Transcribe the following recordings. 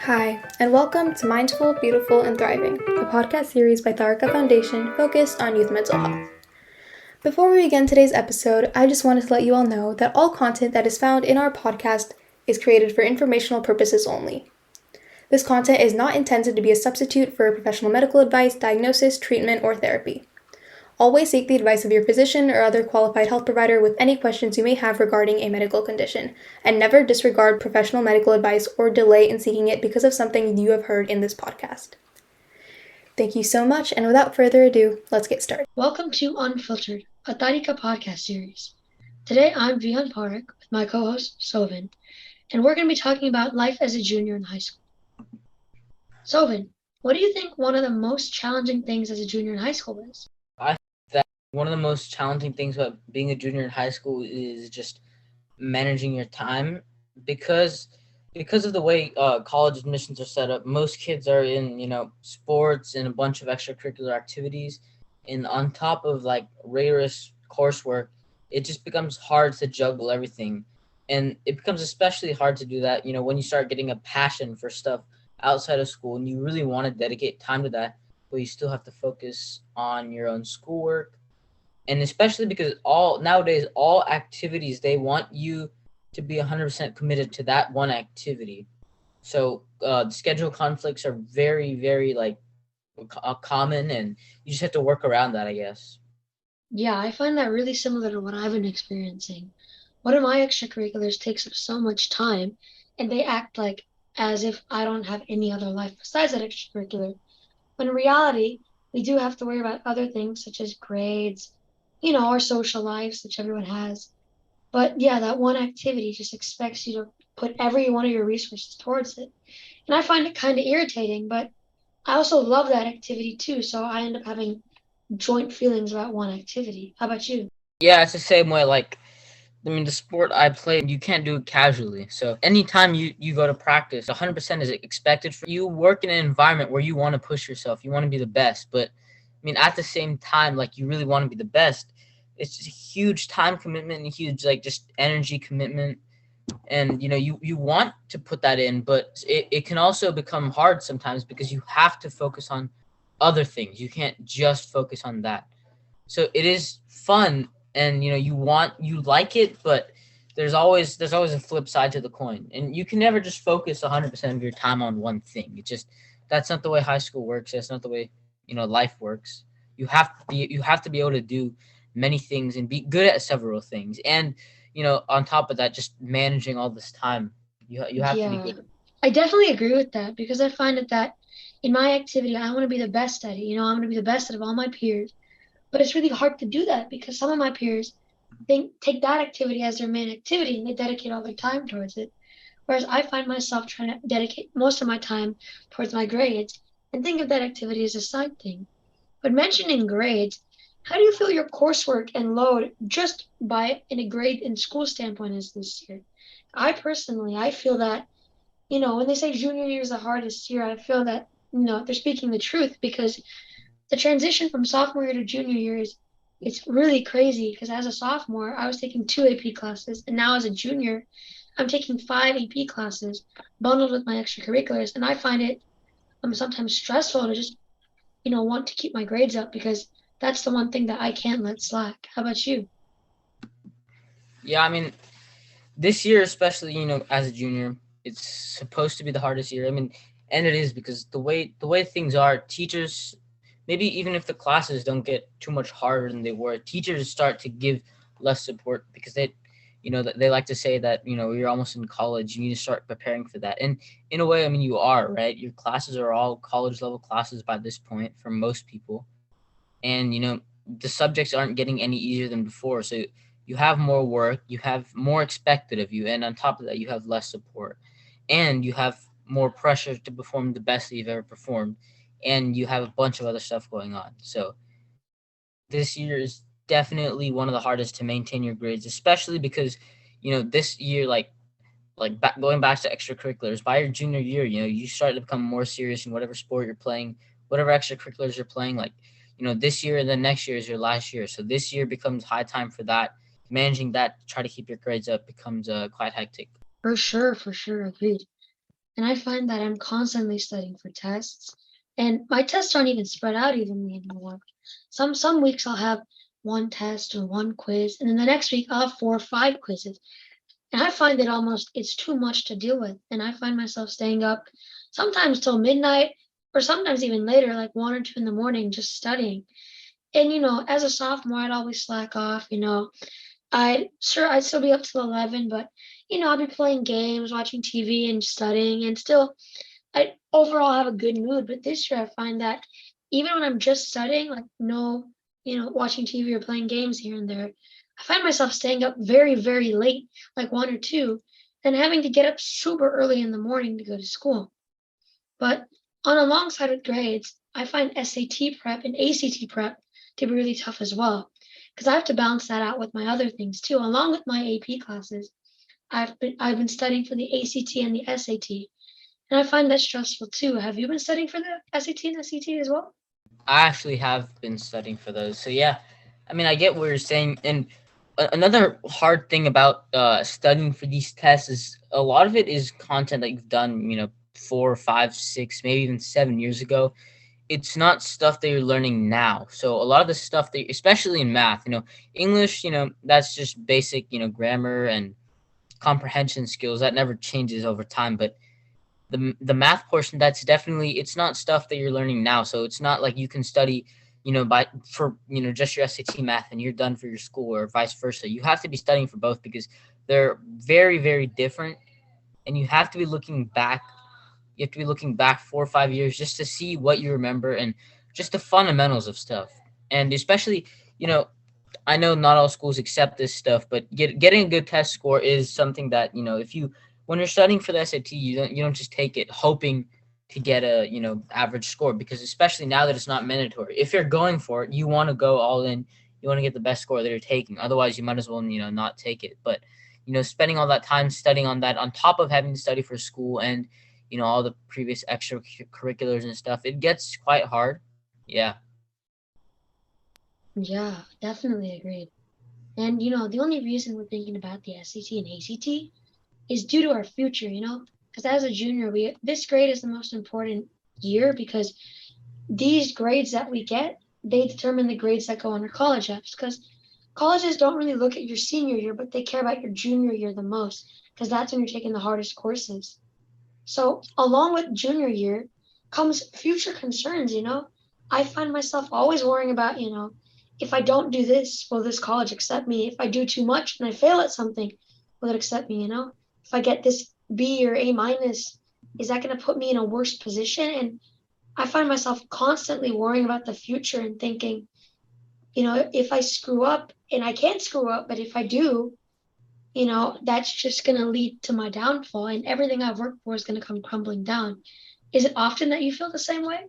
Hi, and welcome to Mindful, Beautiful, and Thriving, a podcast series by Tharaka Foundation focused on youth mental health. Before we begin today's episode, I just wanted to let you all know that all content that is found in our podcast is created for informational purposes only. This content is not intended to be a substitute for professional medical advice, diagnosis, treatment, or therapy. Always seek the advice of your physician or other qualified health provider with any questions you may have regarding a medical condition, and never disregard professional medical advice or delay in seeking it because of something you have heard in this podcast. Thank you so much, and without further ado, let's get started. Welcome to Unfiltered, a Tarika podcast series. Today I'm Vihaan with my co-host Soven, and we're going to be talking about life as a junior in high school. Soven, what do you think one of the most challenging things as a junior in high school is? I think that one of the most challenging things about being a junior in high school is just managing your time because of the way college admissions are set up. Most kids are in sports and a bunch of extracurricular activities, and on top of like rigorous coursework, it just becomes hard to juggle everything, and it becomes especially hard to do that when you start getting a passion for stuff outside of school and you really want to dedicate time to that, but you still have to focus on your own schoolwork. And especially because all activities, they want you to be 100% committed to that one activity. So schedule conflicts are very, very common, and you just have to work around that, I guess. Yeah, I find that really similar to what I've been experiencing. One of my extracurriculars takes up so much time, and they act like as if I don't have any other life besides that extracurricular. When in reality, we do have to worry about other things such as grades, our social lives, which everyone has. But yeah, that one activity just expects you to put every one of your resources towards it. And I find it kind of irritating, but I also love that activity too. So I end up having joint feelings about one activity. How about you? Yeah, it's the same way. The sport I play, you can't do it casually. So anytime you go to practice, 100% is expected for you. Work in an environment where you want to push yourself, you want to be the best. But at the same time, like you really want to be the best. It's just a huge time commitment and a huge just energy commitment. And you want to put that in, but it can also become hard sometimes because you have to focus on other things. You can't just focus on that. So it is fun, and you like it, but there's always a flip side to the coin, and you can never just focus 100% of your time on one thing. That's not the way high school works. That's not the way life works. You have to be able to do many things and be good at several things, and on top of that, just managing all this time. You have to be Yeah, good. I definitely agree with that because I find that in my activity, I want to be the best at it. I want to be the best out of all my peers. But it's really hard to do that because some of my peers take that activity as their main activity and they dedicate all their time towards it. Whereas I find myself trying to dedicate most of my time towards my grades and think of that activity as a side thing. But mentioning grades, how do you feel your coursework and load just by in a grade and school standpoint is this year? I feel that, when they say junior year is the hardest year, I feel that, they're speaking the truth because the transition from sophomore year to junior year is it's really crazy because as a sophomore, I was taking two AP classes, and now as a junior, I'm taking five AP classes bundled with my extracurriculars, and I find it sometimes stressful to just want to keep my grades up because that's the one thing that I can't let slack. How about you? Yeah, this year, especially, as a junior, it's supposed to be the hardest year. And it is because the way things are, teachers, maybe even if the classes don't get too much harder than they were, teachers start to give less support because they like to say that you're almost in college. You need to start preparing for that. And in a way, you are, right. Your classes are all college level classes by this point for most people, and the subjects aren't getting any easier than before. So you have more work, you have more expected of you, and on top of that, you have less support, and you have more pressure to perform the best that you've ever performed, and you have a bunch of other stuff going on. So this year is definitely one of the hardest to maintain your grades, especially because this year, going back to extracurriculars, by your junior year, you start to become more serious in whatever sport you're playing, whatever extracurriculars you're playing. Like, this year and then next year is your last year. So this year becomes high time for that. Managing that to try to keep your grades up becomes quite hectic. For sure, agreed. And I find that I'm constantly studying for tests. And my tests aren't even spread out evenly anymore. Some weeks I'll have one test or one quiz, and then the next week I'll have 4 or 5 quizzes. And I find it almost it's too much to deal with. And I find myself staying up sometimes till midnight or sometimes even later, like 1 or 2 in the morning, just studying. And as a sophomore, I'd always slack off. I'd still be up till 11, but I'd be playing games, watching TV, and studying, and still I overall have a good mood. But this year, I find that even when I'm just studying, like no, watching TV or playing games here and there, I find myself staying up very, very late, like 1 or 2, and having to get up super early in the morning to go to school. But on alongside with grades, I find SAT prep and ACT prep to be really tough as well, because I have to balance that out with my other things too, along with my AP classes. I've been studying for the ACT and the SAT, and I find that stressful too. Have you been studying for the SAT and SAT as well? I actually have been studying for those. So yeah, I mean, I get what you're saying. And another hard thing about studying for these tests is a lot of it is content that you've done, 4, 5, 6, maybe even 7 years ago. It's not stuff that you're learning now. So a lot of the stuff that, especially in math, English, that's just basic, grammar and comprehension skills that never changes over time. But the math portion, that's definitely, it's not stuff that you're learning now. So it's not like you can study by for just your SAT math and you're done for your school, or vice versa. You have to be studying for both because they're very, very different, and you have to be looking back. You have to be looking back 4 or 5 years just to see what you remember and just the fundamentals of stuff. And especially, I know not all schools accept this stuff, but getting a good test score is something that, if you, when you're studying for the SAT, you don't just take it hoping to get a, average score, because especially now that it's not mandatory. If you're going for it, you want to go all in. You want to get the best score that you're taking. Otherwise, you might as well, not take it. But, spending all that time studying on that on top of having to study for school and, all the previous extracurriculars and stuff, it gets quite hard. Yeah. Yeah, definitely agreed. And the only reason we're thinking about the SAT and ACT is due to our future, because as a junior, we this grade is the most important year because these grades that we get, they determine the grades that go on our college apps. Because colleges don't really look at your senior year, but they care about your junior year the most, because that's when you're taking the hardest courses. So along with junior year comes future concerns. I find myself always worrying about, if I don't do this, will this college accept me? If I do too much and I fail at something, will it accept me? If I get this B or A minus, is that going to put me in a worse position? And I find myself constantly worrying about the future and thinking, if I screw up, and I can't screw up, but if I do, that's just going to lead to my downfall, and everything I've worked for is going to come crumbling down. Is it often that you feel the same way?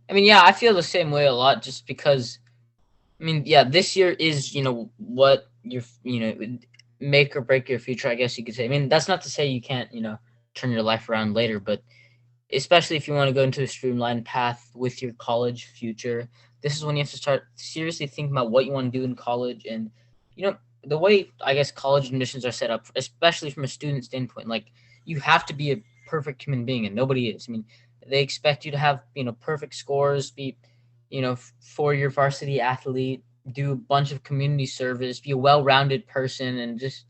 I mean, yeah, I feel the same way a lot just because, I mean, yeah, this year is, what your, make or break your future, I guess you could say. I mean, that's not to say you can't, turn your life around later, but especially if you want to go into a streamlined path with your college future, this is when you have to start seriously thinking about what you want to do in college. And, the way, I guess, college admissions are set up, especially from a student standpoint, like, you have to be a perfect human being, and nobody is. I mean, they expect you to have, perfect scores, be, 4-year varsity athlete, do a bunch of community service, be a well-rounded person, and just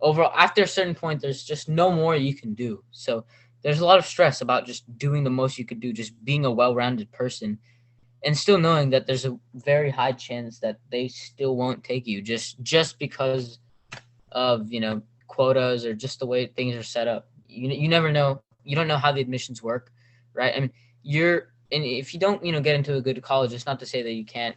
overall, after a certain point, there's just no more you can do. So there's a lot of stress about just doing the most you could do, just being a well-rounded person, and still knowing that there's a very high chance that they still won't take you just because of quotas or just the way things are set up. You never know. You don't know how the admissions work, right? I mean, and if you don't get into a good college, it's not to say that you can't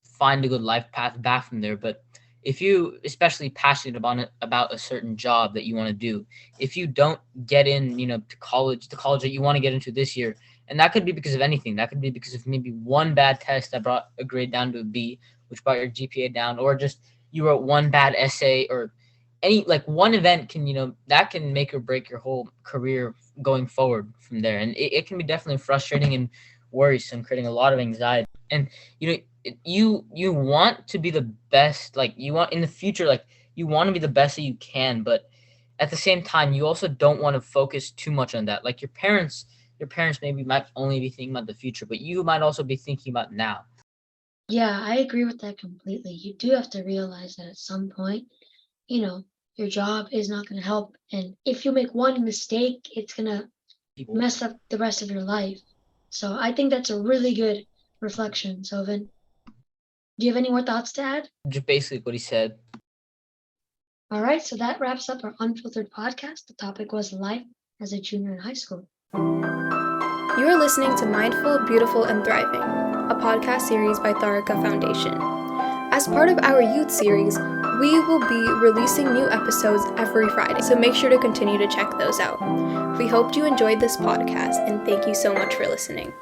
find a good life path back from there. But if you especially passionate about a certain job that you want to do, if you don't get in to college, the college that you want to get into this year, and that could be because of anything, that could be because of maybe one bad test that brought a grade down to a B, which brought your GPA down, or just you wrote one bad essay, or any, like, one event can that can make or break your whole career going forward from there. And it can be definitely frustrating and worrisome, creating a lot of anxiety. And you want to be the best, like, you want in the future, like, you want to be the best that you can, but at the same time, you also don't want to focus too much on that. Like your parents maybe might only be thinking about the future, but you might also be thinking about now. Yeah, I agree with that completely. You do have to realize that at some point, you know, your job is not going to help. And if you make one mistake, it's going to People mess up the rest of your life. So I think that's a really good reflection, Soven. Do you have any more thoughts to add? just basically what he said. All right, so that wraps up our Unfiltered podcast. The topic was life as a junior in high school. You are listening to Mindful, Beautiful, and Thriving, a podcast series by Tharaka Foundation. As part of our youth series, we will be releasing new episodes every Friday, so make sure to continue to check those out. We hope you enjoyed this podcast, and thank you so much for listening.